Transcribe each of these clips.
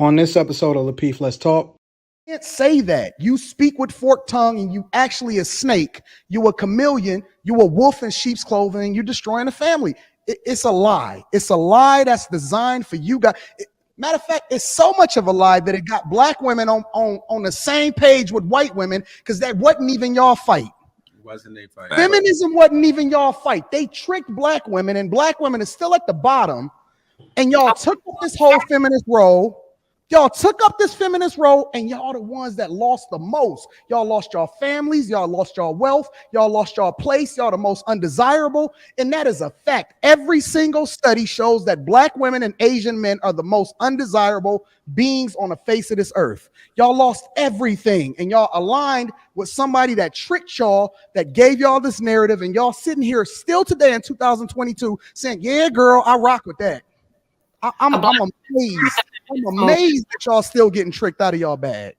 On this episode of Lapeef, Let's Talk. You can't say that. You speak with forked tongue and you actually a snake. You a chameleon. You a wolf in sheep's clothing. You destroying the family. It's a lie. It's a lie that's designed for you guys. Matter of fact, it's so much of a lie that it got black women on the same page with white women because that wasn't even y'all fight. Wasn't they fight? Feminism wasn't even y'all fight. They tricked black women, and black women is still at the bottom. And y'all took up this whole feminist role. Y'all took up this feminist role, and y'all the ones that lost the most. Y'all lost your families. Y'all lost your wealth. Y'all lost your place. Y'all the most undesirable. And that is a fact. Every single study shows that black women and Asian men are the most undesirable beings on the face of this earth. Y'all lost everything, and y'all aligned with somebody that tricked y'all, that gave y'all this narrative, and y'all sitting here still today in 2022 saying, yeah, girl, I rock with that. I'm amazed. I'm amazed that y'all still getting tricked out of y'all bag.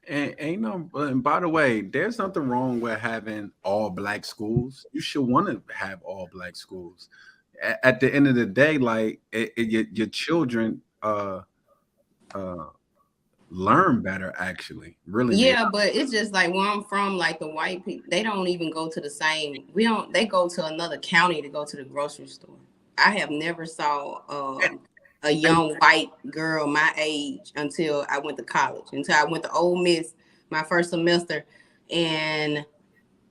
And by the way, there's nothing wrong with having all black schools. You should want to have all black schools. At the end of the day, like your children learn better, actually. Really. Yeah, but it's just like where I'm from, like the white people, they don't even go to the same. They go to another county to go to the grocery store. I have never saw a young white girl my age until I went to college, until I went to Ole Miss my first semester, and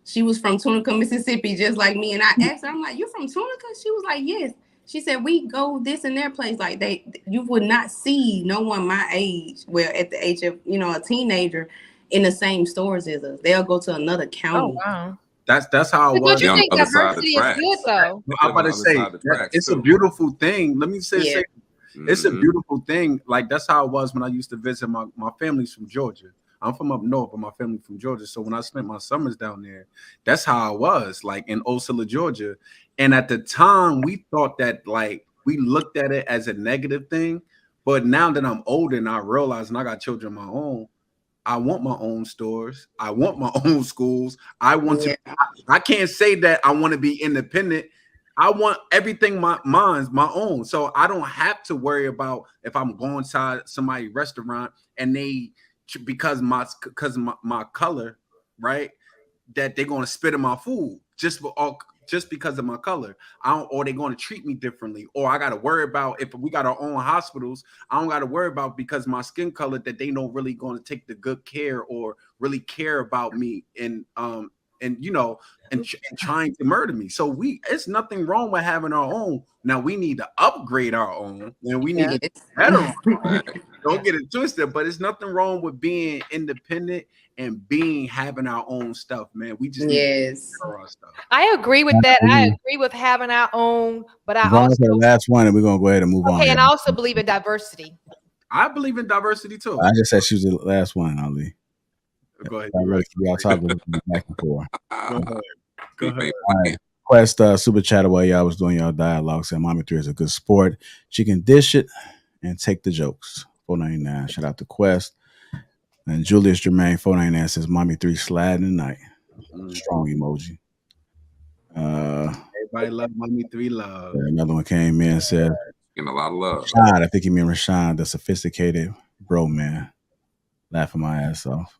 she was from Tunica, Mississippi, just like me. And I asked her, I'm like, "You from Tunica?" She was like, "Yes." She said, "We go this and their place." Like you would not see no one my age, well, at the age of a teenager, in the same stores as us. They'll go to another county. Oh wow. That's how it was. But you think diversity is good though? I'm about to say it's a beautiful thing. Let me say it's a beautiful thing. Like that's how it was when I used to visit my family's from Georgia. I'm from up north, but my family from Georgia. So when I spent my summers down there, that's how I was, like in Ocala, Georgia. And at the time, we thought that like we looked at it as a negative thing. But now that I'm older and I realize, and I got children of my own, I want my own stores. I want my own schools. I want to. I can't say that I want to be independent. I want everything mine's my own. So I don't have to worry about if I'm going to somebody's restaurant and they because my color, right? That they're going to spit in my food just because of my color. Or they're going to treat me differently. Or I got to worry about if we got our own hospitals. I don't got to worry about because my skin color that they don't really going to take the good care or really care about me and trying to murder me. So it's nothing wrong with having our own. Now we need to upgrade our own, and we need to get better. Don't get it twisted, but it's nothing wrong with being independent and having our own stuff, man. We just need to get our stuff. I agree with that. I agree with having our own, but I also the last one, and we're gonna go ahead and move on. Okay, and I also believe in diversity. I believe in diversity too. I just said she was the last one, Ali. Go ahead. Y'all talking back and forth. Go ahead. All right. Quest super chat away. Y'all was doing y'all dialogue. Saying Mommy 3 is a good sport. She can dish it and take the jokes. $4.99. Shout out to Quest. And Julius Jermaine $4.99 says Mommy 3 slide tonight. Strong emoji. Everybody love Mommy 3 love. Another one came in and said getting a lot of love. Rashad, I think you mean Rashawn, the sophisticated bro man. Laughing my ass off.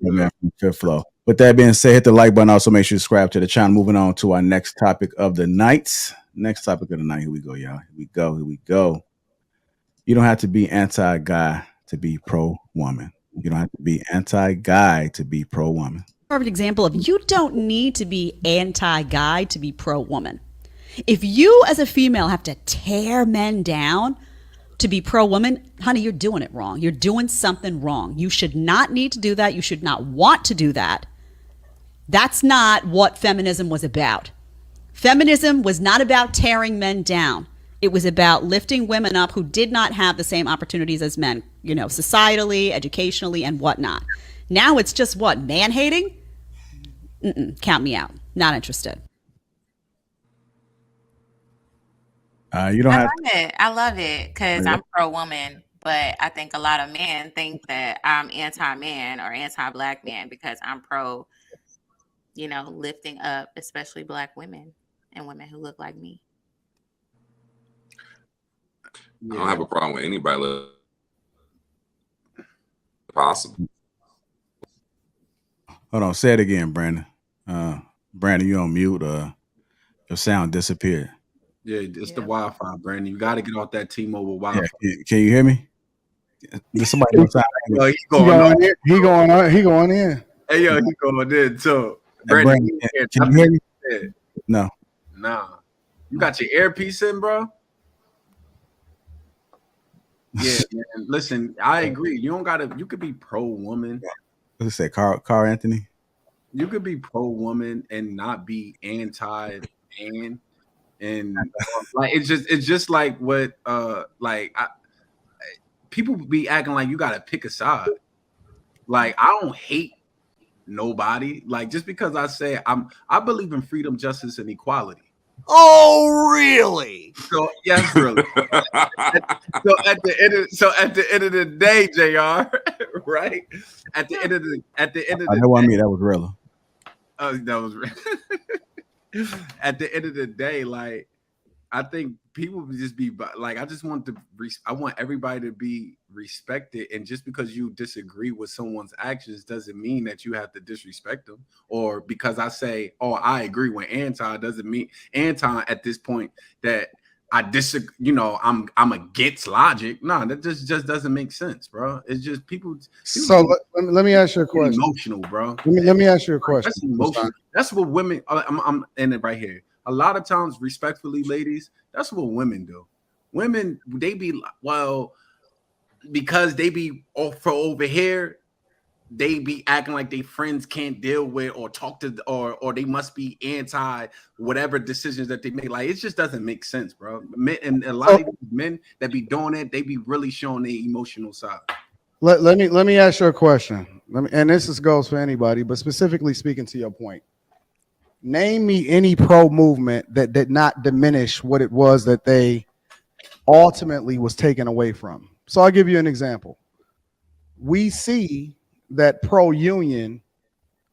Man from Fifth Flow. With that being said, hit the like button. Also, make sure you subscribe to the channel. Moving on to our next topic of the night. Next topic of the night. Here we go, y'all. Here we go. You don't have to be anti-guy to be pro-woman. You don't have to be anti-guy to be pro-woman. Perfect example of you don't need to be anti-guy to be pro-woman. If you as a female have to tear men down to be pro-woman, honey, you're doing it wrong. You're doing something wrong. You should not need to do that. You should not want to do that. That's not what feminism was about. Feminism was not about tearing men down. It was about lifting women up who did not have the same opportunities as men, societally, educationally, and whatnot. Now it's just what? Man-hating? Count me out. Not interested. You don't have I love it because I'm pro-woman, but I think a lot of men think that I'm anti-man or anti-black man because I'm pro, lifting up especially black women and women who look like me. I don't have a problem with anybody. Possible. Hold on, say it again, Brandon. Brandon, you on mute? Your sound disappeared. Yeah, it's the Wi-Fi, Brandon. You got to get off that T-Mobile Wi-Fi. Yeah, can you hear me? Does somebody yo, he going in. He going in. Hey, yo, he going in too. Brandon, can you hear me? No. Nah. You got your earpiece in, bro? Yeah, man. Listen, I agree. You don't gotta. You could be pro-woman. What's it say, Carl Anthony? You could be pro-woman and not be anti-man, and like it's just like what people be acting like you gotta pick a side. Like I don't hate nobody. Like just because I say I believe in freedom, justice, and equality. Oh, really? So yes, really. So at the end of the day, JR, right? At the end of the I know what I mean. That was real. That was at the end of the day, like I think people would just be like, I want everybody to be respected, and just because you disagree with someone's actions doesn't mean that you have to disrespect them. Or because I say, oh, I agree with Anton, doesn't mean Anton at this point that I disagree. You know, I'm against logic. No, that just doesn't make sense, bro. It's just people So let me ask you a question. Emotional, bro. Let me ask you a question. That's emotional. That's what women. I'm in it right here. A lot of times, respectfully, ladies, that's what women do. Women, they be because they be over here, they be acting like their friends can't deal with or talk to, or they must be anti whatever decisions that they make. Like it just doesn't make sense, bro. Men, and a lot of men that be doing it, they be really showing their emotional side. Let me ask you a question. And this goes for anybody, but specifically speaking to your point. Name me any pro movement that did not diminish what it was that they ultimately was taken away from. So I'll give you an example. We see that pro union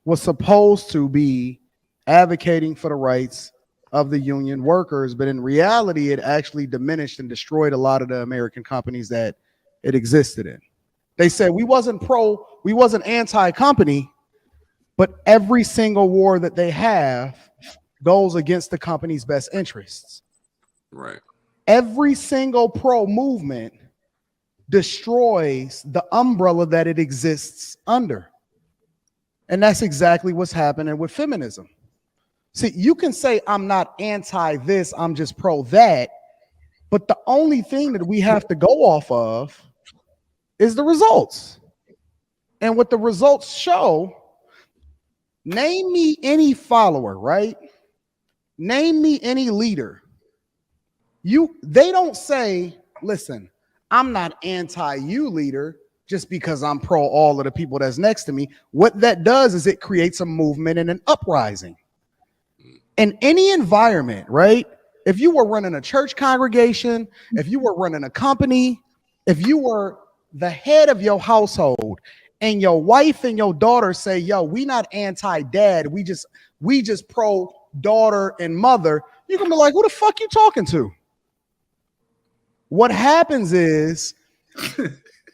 was supposed to be advocating for the rights of the union workers, but in reality, it actually diminished and destroyed a lot of the American companies that it existed in. They said we wasn't anti-company, but every single war that they have goes against the company's best interests. Right. Every single pro movement destroys the umbrella that it exists under. And that's exactly what's happening with feminism. See, you can say, I'm not anti this, I'm just pro that. But the only thing that we have to go off of is the results. And what the results show, name me any follower, right? Name me any leader. They don't say, listen, I'm not anti-you leader just because I'm pro all of the people that's next to me. What that does is it creates a movement and an uprising. In any environment, right? If you were running a church congregation, if you were running a company, if you were the head of your household and your wife and your daughter say, yo, we not anti-dad, we just pro daughter and mother, you're gonna be like, who the fuck you talking to? What happens is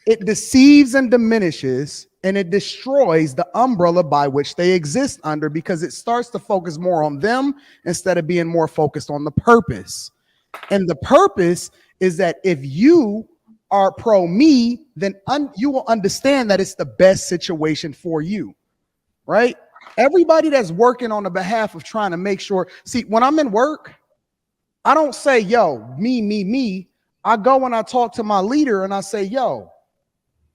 it deceives and diminishes and it destroys the umbrella by which they exist under, because it starts to focus more on them instead of being more focused on the purpose. And the purpose is that if you are pro me, then you will understand that it's the best situation for you, right? Everybody that's working on the behalf of trying to make sure, see, when I'm in work, I don't say, yo, me. I go and I talk to my leader and I say, yo,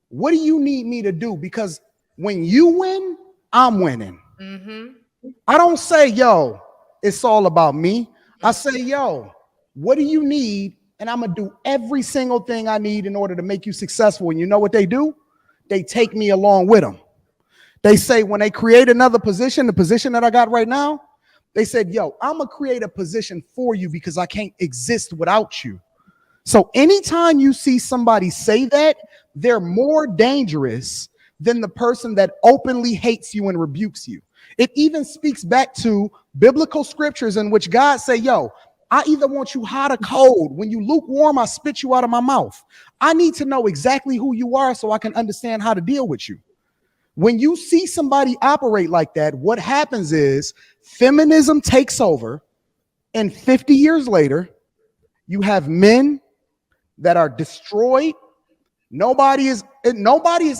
what do you need me to do? Because when you win, I'm winning. Mm-hmm. I don't say, yo, it's all about me. I say, yo, what do you need? And I'm going to do every single thing I need in order to make you successful. And you know what they do? They take me along with them. They say when they create another position, the position that I got right now, they said, yo, I'm going to create a position for you because I can't exist without you. So anytime you see somebody say that, they're more dangerous than the person that openly hates you and rebukes you. It even speaks back to biblical scriptures in which God say, yo, I either want you hot or cold. When you lukewarm, I spit you out of my mouth. I need to know exactly who you are so I can understand how to deal with you. When you see somebody operate like that, what happens is feminism takes over, and 50 years later, you have men that are destroyed. Nobody is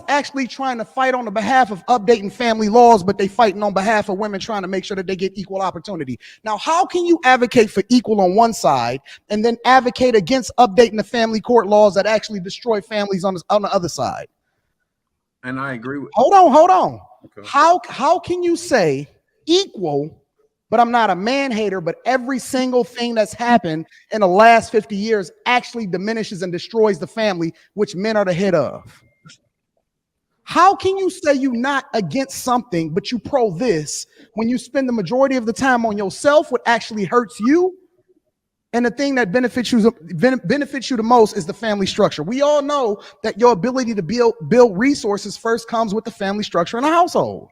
actually trying to fight on the behalf of updating family laws, but they fighting on behalf of women trying to make sure that they get equal opportunity. Now, how can you advocate for equal on one side and then advocate against updating the family court laws that actually destroy families on the other side? And I agree with. Hold on. Okay. How can you say equal? But I'm not a man hater, but every single thing that's happened in the last 50 years actually diminishes and destroys the family, which men are the head of. How can you say you're not against something, but you pro this when you spend the majority of the time on yourself, what actually hurts you? And the thing that benefits you the most is the family structure. We all know that your ability to build resources first comes with the family structure in a household.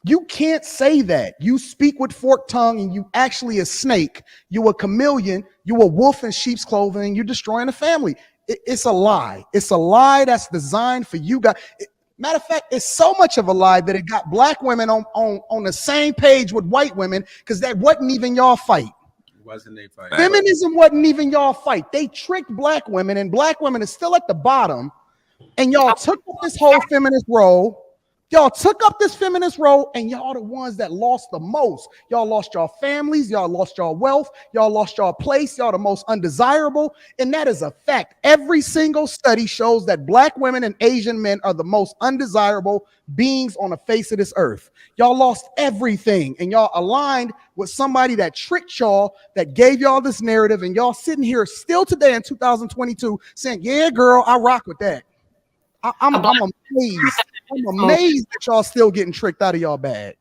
You can't say that. You speak with forked tongue and you actually a snake. You a chameleon. You a wolf in sheep's clothing. You're destroying the family. It's a lie. It's a lie that's designed for you guys. Matter of fact, it's so much of a lie that it got black women on the same page with white women because that wasn't even y'all fight. Wasn't they fight? Feminism wasn't even y'all fight. They tricked black women, and black women are still at the bottom. And y'all took up this whole feminist role. Y'all took up this feminist role, and y'all the ones that lost the most. Y'all lost your families. Y'all lost your wealth. Y'all lost your place. Y'all the most undesirable. And that is a fact. Every single study shows that black women and Asian men are the most undesirable beings on the face of this earth. Y'all lost everything, and y'all aligned with somebody that tricked y'all, that gave y'all this narrative, and y'all sitting here still today in 2022 saying, yeah, girl, I rock with that. I'm amazed. I'm amazed that y'all still getting tricked out of y'all bag.